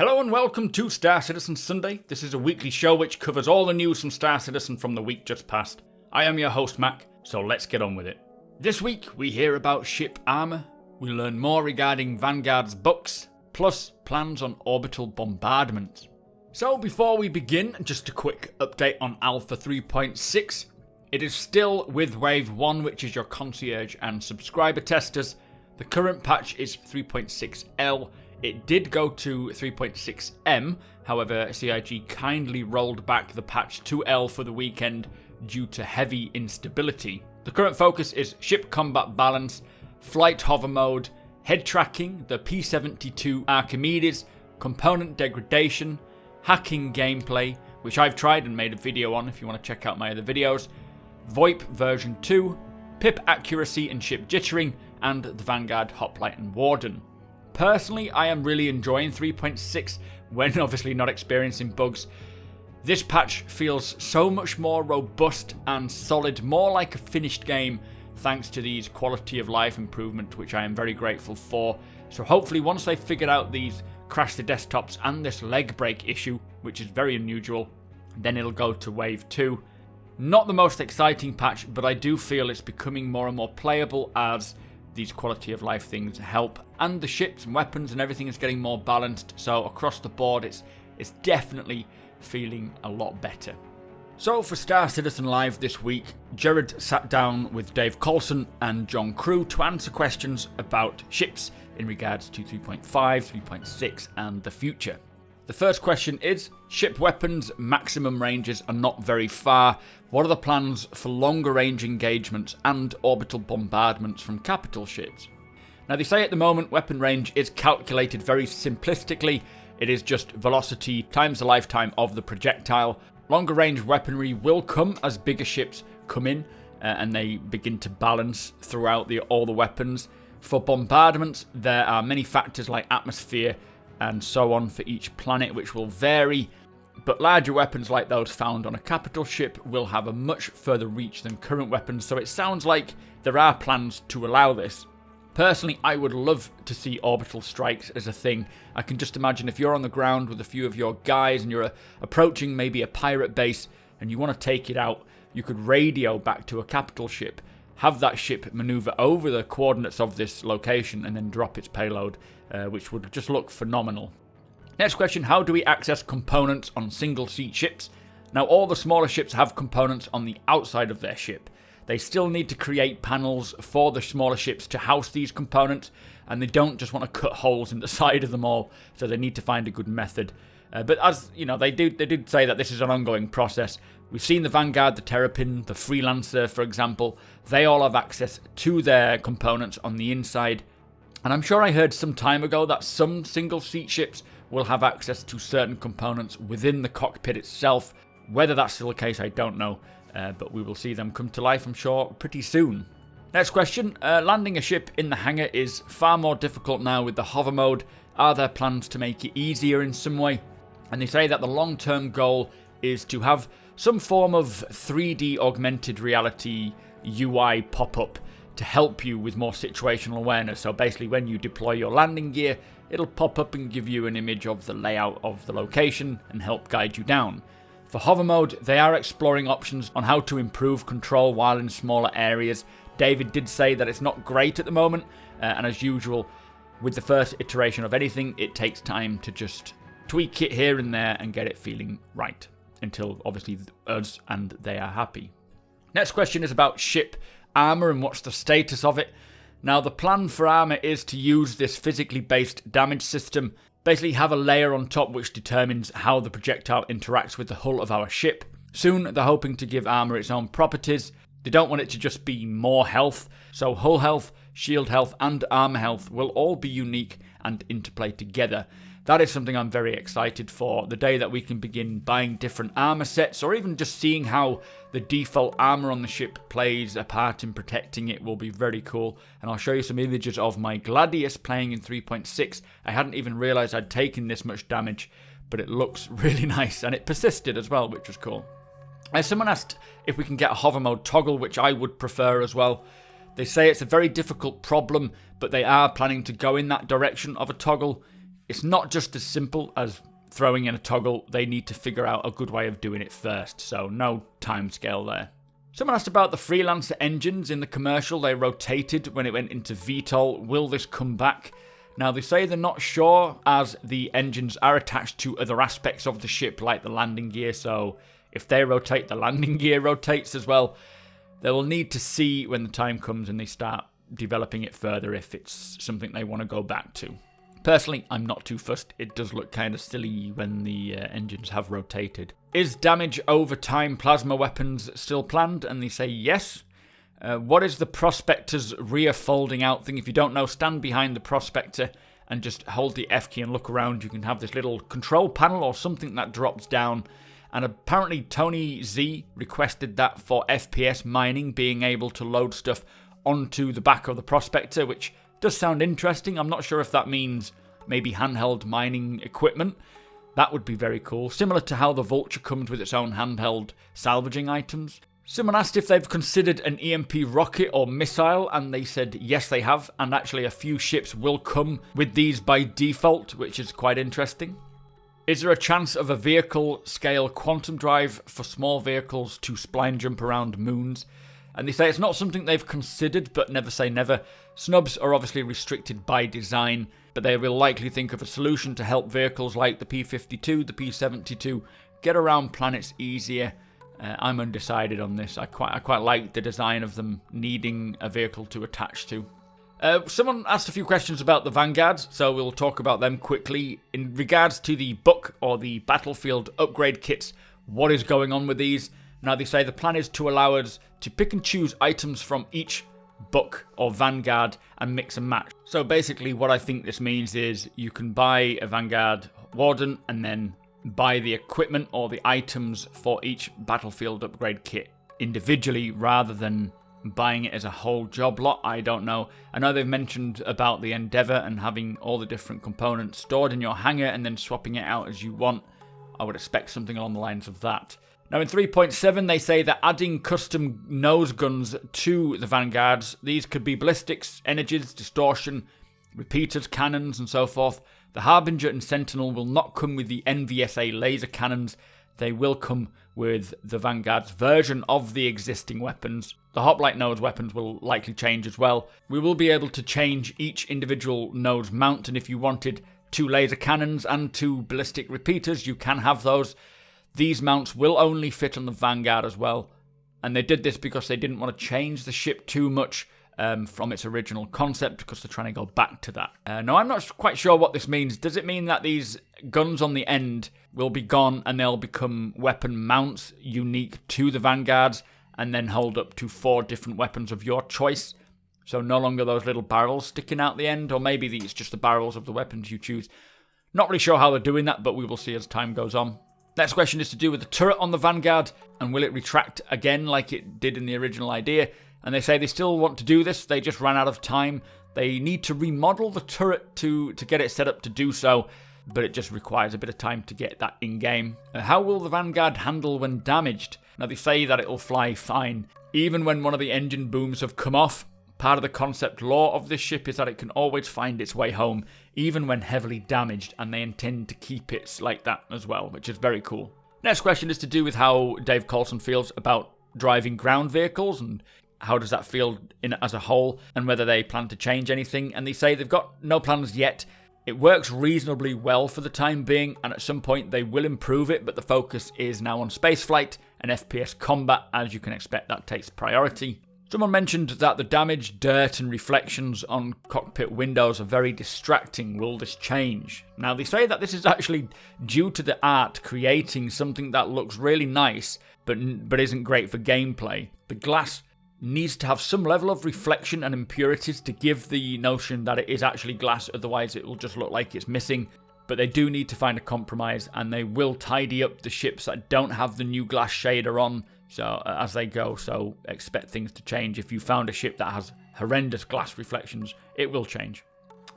Hello and welcome to Star Citizen Sunday. This is a weekly show which covers all the news from Star Citizen from the week just past. I am your host Mac, so let's get on with it. This week we hear about ship Armour, we learn more regarding Vanguard's BUKs, plus plans on Orbital Bombardments. So before we begin, just a quick update on Alpha 3.6. It is still with Wave 1, which is your concierge and subscriber testers. The current patch is 3.6L. It did go to 3.6M, however CIG kindly rolled back the patch to L for the weekend due to heavy instability. The current focus is ship combat balance, flight hover mode, head tracking, the P-72 Archimedes, component degradation, hacking gameplay, which I've tried and made a video on if you want to check out my other videos, VoIP version 2, pip accuracy and ship jittering, and the Vanguard Hoplite and Warden. Personally, I am really enjoying 3.6 when obviously not experiencing bugs. This patch feels so much more robust and solid, more like a finished game thanks to these quality of life improvements, which I am very grateful for. So hopefully once they've figured out these crash the desktops and this leg break issue, which is very unusual, then it'll go to Wave 2. Not the most exciting patch, but I do feel it's becoming more and more playable as these quality of life things help, and the ships and weapons and everything is getting more balanced, so across the board it's definitely feeling a lot better. So for Star Citizen Live this week, Jared sat down with Dave Coulson and John Crew to answer questions about ships in regards to 3.5, 3.6 and the future. The first question is, ship weapons maximum ranges are not very far. What are the plans for longer range engagements and orbital bombardments from capital ships? Now they say at the moment weapon range is calculated very simplistically. It is just velocity times the lifetime of the projectile. Longer range weaponry will come as bigger ships come in and they begin to balance throughout all the weapons. For bombardments, there are many factors like atmosphere and so on for each planet, which will vary, but larger weapons like those found on a capital ship will have a much further reach than current weapons, so it sounds like there are plans to allow this. Personally, I would love to see orbital strikes as a thing. I can just imagine if you're on the ground with a few of your guys and you're approaching maybe a pirate base and you want to take it out, you could radio back to a capital ship, have that ship maneuver over the coordinates of this location and then drop its payload, which would just look phenomenal. Next question, how do we access components on single seat ships? Now all the smaller ships have components on the outside of their ship. They still need to create panels for the smaller ships to house these components, and they don't just want to cut holes in the side of them all, so they need to find a good method. But as you know, they did say that this is an ongoing process. We've seen the Vanguard, the Terrapin, the Freelancer, for example. They all have access to their components on the inside. And I'm sure I heard some time ago that some single-seat ships will have access to certain components within the cockpit itself. Whether that's still the case, I don't know. But we will see them come to life, I'm sure, pretty soon. Next question. Landing a ship in the hangar is far more difficult now with the hover mode. Are there plans to make it easier in some way? And they say that the long-term goal is to have some form of 3D augmented reality UI pop-up to help you with more situational awareness. So basically when you deploy your landing gear, it'll pop up and give you an image of the layout of the location and help guide you down. For hover mode, they are exploring options on how to improve control while in smaller areas. David did say that it's not great at the moment, and as usual, with the first iteration of anything, it takes time to just tweak it here and there and get it feeling right, until obviously us and they are happy. Next question is about ship Armour and what's the status of it. Now the plan for Armour is to use this physically based damage system, basically have a layer on top which determines how the projectile interacts with the hull of our ship. Soon they're hoping to give Armour its own properties. They don't want it to just be more health, so hull health, shield health and armour health will all be unique and interplay together. That is something I'm very excited for. The day that we can begin buying different armour sets, or even just seeing how the default armour on the ship plays a part in protecting it, will be very cool. And I'll show you some images of my Gladius playing in 3.6. I hadn't even realised I'd taken this much damage, but it looks really nice, and it persisted as well, which was cool. Someone asked if we can get a hover mode toggle, which I would prefer as well. They say it's a very difficult problem, but they are planning to go in that direction of a toggle. it's not just as simple as throwing in a toggle. They need to figure out a good way of doing it first, so no timescale there. Someone asked about the Freelancer engines in the commercial. They rotated when it went into VTOL. Will this come back? Now, they say they're not sure, as the engines are attached to other aspects of the ship, like the landing gear, so if they rotate, the landing gear rotates as well. They will need to see when the time comes and they start developing it further if it's something they want to go back to. Personally, I'm not too fussed. It does look kind of silly when the engines have rotated. Is damage over time plasma weapons still planned? And they say yes. What is the Prospector's rear folding out thing? If you don't know, stand behind the Prospector and just hold the F key and look around. You can have this little control panel or something that drops down. And apparently Tony Z requested that for FPS mining, being able to load stuff onto the back of the Prospector, which does sound interesting. I'm not sure if that means maybe handheld mining equipment. That would be very cool. Similar to how the Vulture comes with its own handheld salvaging items. Someone asked if they've considered an EMP rocket or missile, and they said yes, they have. And actually a few ships will come with these by default, which is quite interesting. Is there a chance of a vehicle scale quantum drive for small vehicles to spline jump around moons? And they say it's not something they've considered, but never say never. Snubs are obviously restricted by design, but they will likely think of a solution to help vehicles like the P-52, the P-72 get around planets easier. I'm undecided on this. I quite like the design of them needing a vehicle to attach to. Someone asked a few questions about the Vanguards, so we'll talk about them quickly. In regards to the BUK or the Battlefield Upgrade Kits, what is going on with these? Now, they say the plan is to allow us to pick and choose items from each BUK or Vanguard and mix and match. So basically what I think this means is you can buy a Vanguard Warden and then buy the equipment or the items for each Battlefield Upgrade Kit individually rather than buying it as a whole job lot. I don't know. I know they've mentioned about the Endeavour and having all the different components stored in your hangar and then swapping it out as you want. I would expect something along the lines of that. Now in 3.7 they say that adding custom nose guns to the Vanguards. These could be ballistics, energies, distortion, repeaters, cannons and so forth. The Harbinger and Sentinel will not come with the NVSA laser cannons. They will come with the Vanguard's version of the existing weapons. The hoplite nose weapons will likely change as well. We will be able to change each individual nose mount, and if you wanted 2 laser cannons and 2 ballistic repeaters, you can have those. These mounts will only fit on the Vanguard as well, and they did this because they didn't want to change the ship too much from its original concept, because they're trying to go back to that. Now, I'm not quite sure what this means. Does it mean that these guns on the end will be gone and they'll become weapon mounts unique to the Vanguards and then hold up to 4 different weapons of your choice? So no longer those little barrels sticking out the end, or maybe it's just the barrels of the weapons you choose. Not really sure how they're doing that, but we will see as time goes on. Next question is to do with the turret on the Vanguard, and will it retract again like it did in the original idea? And they say they still want to do this, they just ran out of time. They need to remodel the turret to get it set up to do so, but it just requires a bit of time to get that in-game. How will the Vanguard handle when damaged? Now they say that it will fly fine, even when one of the engine booms have come off. Part of the concept lore of this ship is that it can always find its way home, even when heavily damaged, and they intend to keep it like that as well, which is very cool. Next question is to do with how Dave Coulson feels about driving ground vehicles, and how does that feel as a whole, and whether they plan to change anything. And they say they've got no plans yet. It works reasonably well for the time being, and at some point they will improve it, but the focus is now on spaceflight and FPS combat. As you can expect, that takes priority. Someone mentioned that the damage, dirt and reflections on cockpit windows are very distracting. Will this change? Now they say that this is actually due to the art creating something that looks really nice but isn't great for gameplay. The glass needs to have some level of reflection and impurities to give the notion that it is actually glass, otherwise it will just look like it's missing. But they do need to find a compromise, and they will tidy up the ships that don't have the new glass shader on as they go, so expect things to change. If you found a ship that has horrendous glass reflections, it will change.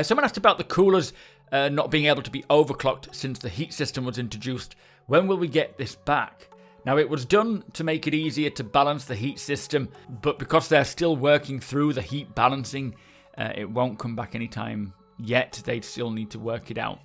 Someone asked about the coolers not being able to be overclocked since the heat system was introduced. When will we get this back? Now, it was done to make it easier to balance the heat system, but because they're still working through the heat balancing, it won't come back anytime yet. They still need to work it out.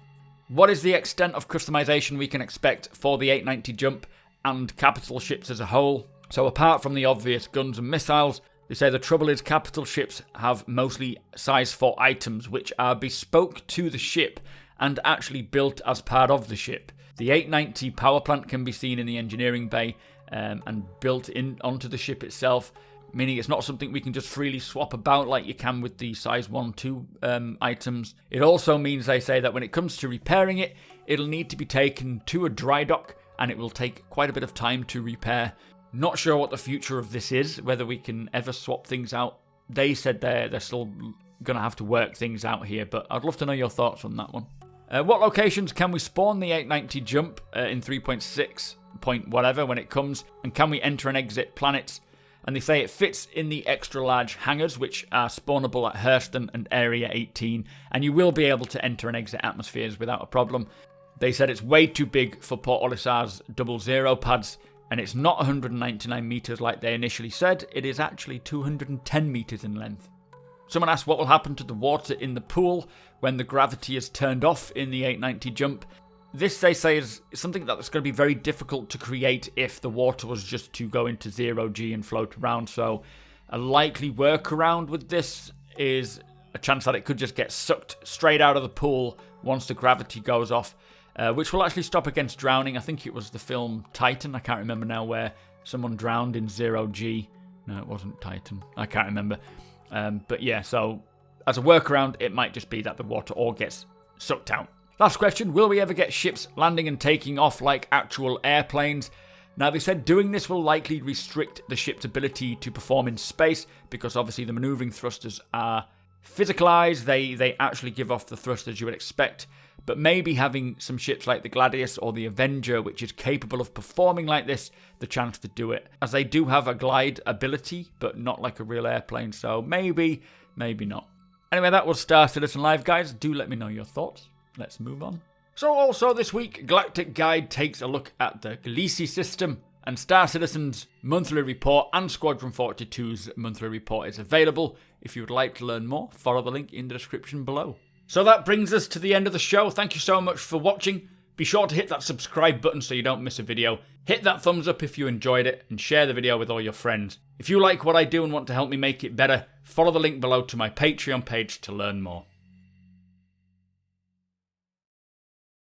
What is the extent of customization we can expect for the 890 jump and capital ships as a whole? So apart from the obvious guns and missiles, they say the trouble is capital ships have mostly size 4 items which are bespoke to the ship and actually built as part of the ship. The 890 power plant can be seen in the engineering bay and built in onto the ship itself, meaning it's not something we can just freely swap about like you can with the size 1-2 items. It also means, they say, that when it comes to repairing it, it'll need to be taken to a dry dock and it will take quite a bit of time to repair. Not sure what the future of this is, whether we can ever swap things out. They said they're still going to have to work things out here, but I'd love to know your thoughts on that one. What locations can we spawn the 890 jump in 3.6 point whatever when it comes, and can we enter and exit planets? And they say it fits in the extra large hangars which are spawnable at Hurston and Area 18, and you will be able to enter and exit atmospheres without a problem. They said it's way too big for Port Olisar's 00 pads, and it's not 199 meters like they initially said, it is actually 210 meters in length. Someone asked what will happen to the water in the pool when the gravity is turned off in the 890 jump. This, they say, is something that's going to be very difficult to create if the water was just to go into 0G and float around. So a likely workaround with this is a chance that it could just get sucked straight out of the pool once the gravity goes off, which will actually stop against drowning. I think it was the film Titan, I can't remember now, where someone drowned in 0G. No, it wasn't Titan. I can't remember. But yeah, so as a workaround, it might just be that the water all gets sucked out. Last question, will we ever get ships landing and taking off like actual airplanes? Now, they said doing this will likely restrict the ship's ability to perform in space because obviously the maneuvering thrusters are physicalized. They actually give off the thrusters you would expect. But maybe having some ships like the Gladius or the Avenger, which is capable of performing like this, the chance to do it. As they do have a glide ability, but not like a real airplane. So maybe, maybe not. Anyway, that was Star Citizen Live, guys. Do let me know your thoughts. Let's move on. So also this week, Galactic Guide takes a look at the Gliese system, and Star Citizen's monthly report and Squadron 42's monthly report is available. If you would like to learn more, follow the link in the description below. So that brings us to the end of the show. Thank you so much for watching. Be sure to hit that subscribe button so you don't miss a video. Hit that thumbs up if you enjoyed it, and share the video with all your friends. If you like what I do and want to help me make it better, follow the link below to my Patreon page to learn more.